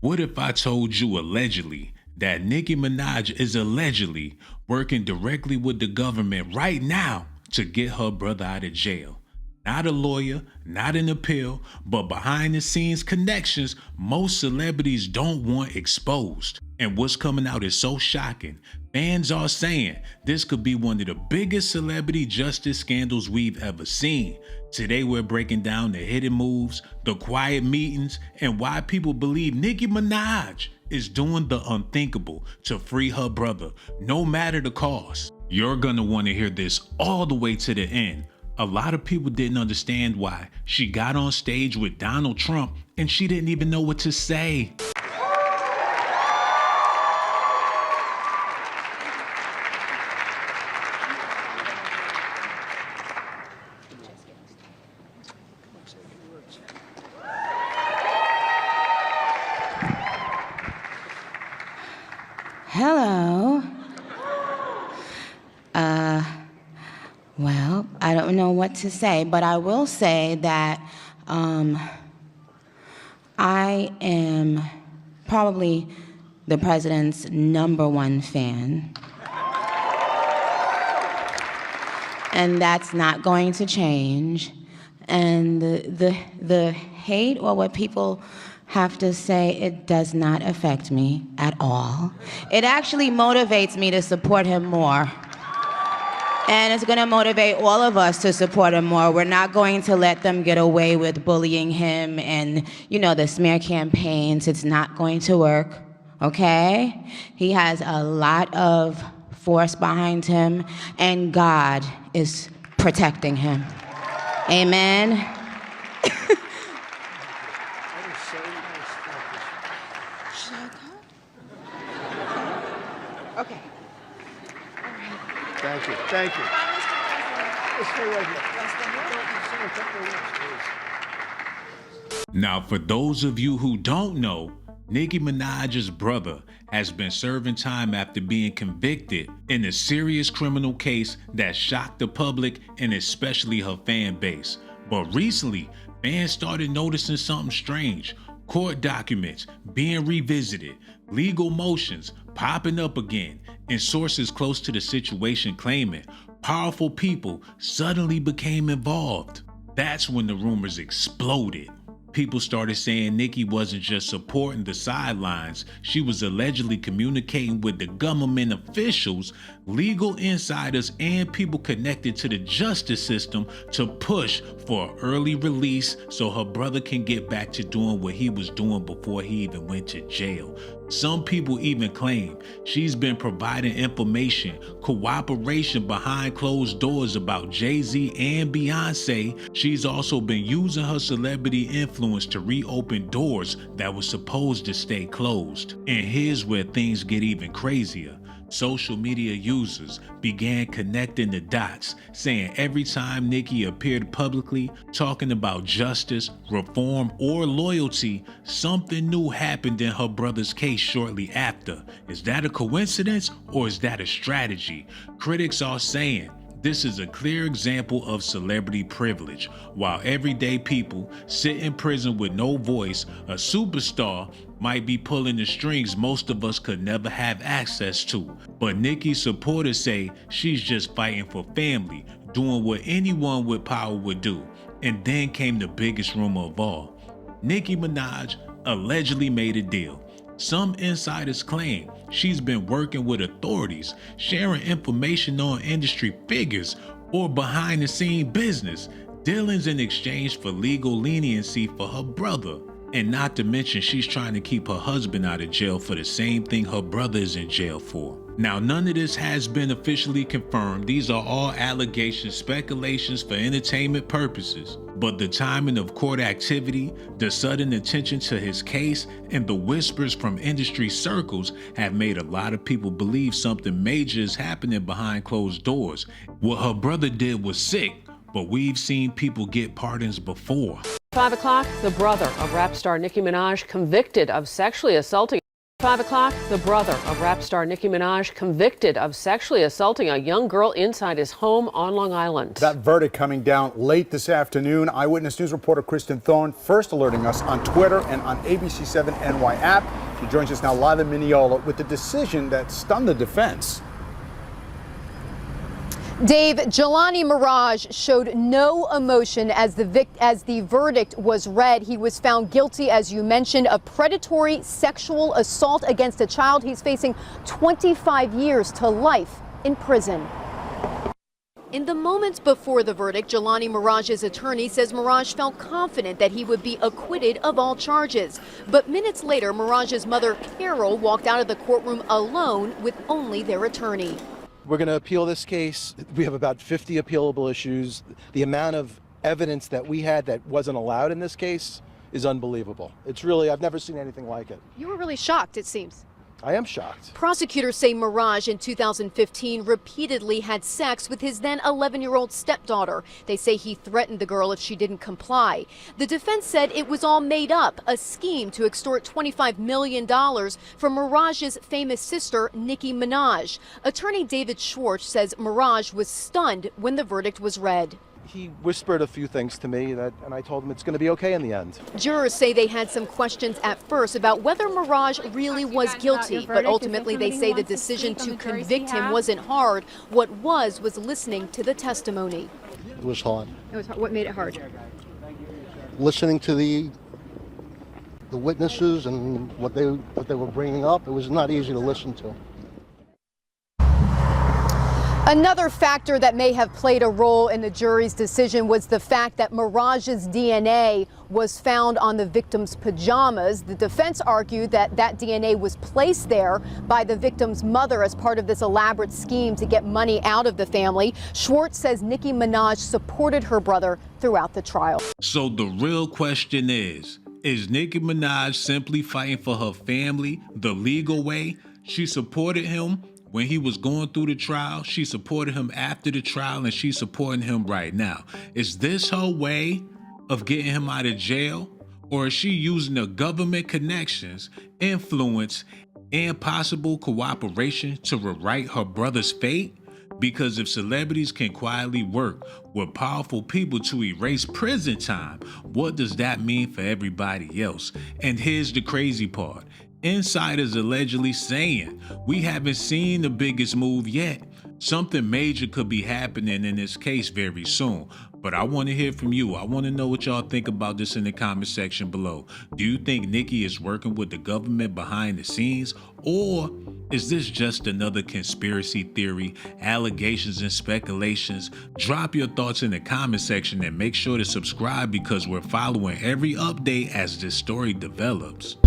What if I told you allegedly that Nicki Minaj is allegedly working directly with the government right now to get her brother out of jail? Not a lawyer, not an appeal, but behind the scenes connections most celebrities don't want exposed. And what's coming out is so shocking. Fans are saying this could be one of the biggest celebrity justice scandals we've ever seen. Today we're breaking down the hidden moves, the quiet meetings, and why people believe Nicki Minaj is doing the unthinkable to free her brother, no matter the cost. You're gonna want to hear this all the way to the end. A lot of people didn't understand why she got on stage with Donald Trump and she didn't even know what to say. Hello. Well, I don't know what to say, but I will say that I am probably the president's #1 fan. And that's not going to change. And the hate or what people have to say, it does not affect me at all. It actually motivates me to support him more. And it's gonna motivate all of us to support him more. We're not going to let them get away with bullying him and, the smear campaigns. It's not going to work, okay? He has a lot of force behind him, and God is protecting him. Amen. Okay. Thank you. Thank you. Let's stay right here. Now, for those of you who don't know, Nicki Minaj's brother has been serving time after being convicted in a serious criminal case that shocked the public and especially her fan base. But recently, fans started noticing something strange. Court documents being revisited, legal motions popping up again, and sources close to the situation claiming powerful people suddenly became involved. That's when the rumors exploded. People started saying Nicki wasn't just supporting the sidelines, she was allegedly communicating with the government officials, legal insiders, and people connected to the justice system to push for an early release so her brother can get back to doing what he was doing before he even went to jail. Some people even claim she's been providing information, cooperation behind closed doors about Jay-Z and Beyonce. She's also been using her celebrity influence to reopen doors that were supposed to stay closed. And here's where things get even crazier. Social media users began connecting the dots, saying every time Nicki appeared publicly talking about justice, reform, or loyalty, something new happened in her brother's case shortly after. Is that a coincidence or is that a strategy? Critics are saying this is a clear example of celebrity privilege. While everyday people sit in prison with no voice, a superstar might be pulling the strings most of us could never have access to. But Nicki's supporters say she's just fighting for family, doing what anyone with power would do. And then came the biggest rumor of all. Nicki Minaj allegedly made a deal. Some insiders claim she's been working with authorities, sharing information on industry figures or behind the scene business dealings in exchange for legal leniency for her brother. And not to mention she's trying to keep her husband out of jail for the same thing her brother is in jail for. Now, none of this has been officially confirmed. These are all allegations, speculations for entertainment purposes. But the timing of court activity, the sudden attention to his case, and the whispers from industry circles have made a lot of people believe something major is happening behind closed doors. What her brother did was sick, but we've seen people get pardons before. 5 o'clock, the brother of rap star Nicki Minaj convicted of sexually assaulting 5 o'clock, the brother of rap star Nicki Minaj convicted of sexually assaulting a young girl inside his home on Long Island. That verdict coming down late this afternoon. Eyewitness News reporter Kristen Thorne first alerting us on Twitter and on ABC7 NY app. She joins us now live in Mineola with the decision that stunned the defense. Dave, Jelani Mirage showed no emotion as the verdict was read. He was found guilty, as you mentioned, of predatory sexual assault against a child. He's facing 25 years to life in prison. In the moments before the verdict, Jelani Mirage's attorney says Mirage felt confident that he would be acquitted of all charges. But minutes later, Mirage's mother, Carol, walked out of the courtroom alone with only their attorney. We're going to appeal this case. We have about 50 appealable issues. The amount of evidence that we had that wasn't allowed in this case is unbelievable. It's really, I've never seen anything like it. You were really shocked, it seems. I am shocked. Prosecutors say Mirage in 2015 repeatedly had sex with his then 11-year-old stepdaughter. They say he threatened the girl if she didn't comply. The defense said it was all made up, a scheme to extort $25 million from Mirage's famous sister, Nicki Minaj. Attorney David Schwartz says Mirage was stunned when the verdict was read. He whispered a few things to me, and I told him it's going to be okay in the end. Jurors say they had some questions at first about whether Mirage really was guilty, but ultimately they say the decision to convict him wasn't hard. What was listening to the testimony. It was hard. What made it hard? Listening to the witnesses and what they were bringing up, it was not easy to listen to. Another factor that may have played a role in the jury's decision was the fact that Mirage's DNA was found on the victim's pajamas. The defense argued that that DNA was placed there by the victim's mother as part of this elaborate scheme to get money out of the family. Schwartz says Nicki Minaj supported her brother throughout the trial. So the real question is Nicki Minaj simply fighting for her family the legal way? She supported him when he was going through the trial, she supported him after the trial, and she's supporting him right now. Is this her way of getting him out of jail? Or is she using the government connections, influence, and possible cooperation to rewrite her brother's fate? Because if celebrities can quietly work with powerful people to erase prison time, what does that mean for everybody else? And here's the crazy part. Insiders allegedly saying we haven't seen the biggest move yet. Something major could be happening in this case very soon. But I want to hear from you. I want to know what y'all think about this in the comment section below. Do you think Nicki is working with the government behind the scenes? Or is this just another conspiracy theory, allegations and speculations? Drop your thoughts in the comment section and make sure to subscribe because we're following every update as this story develops.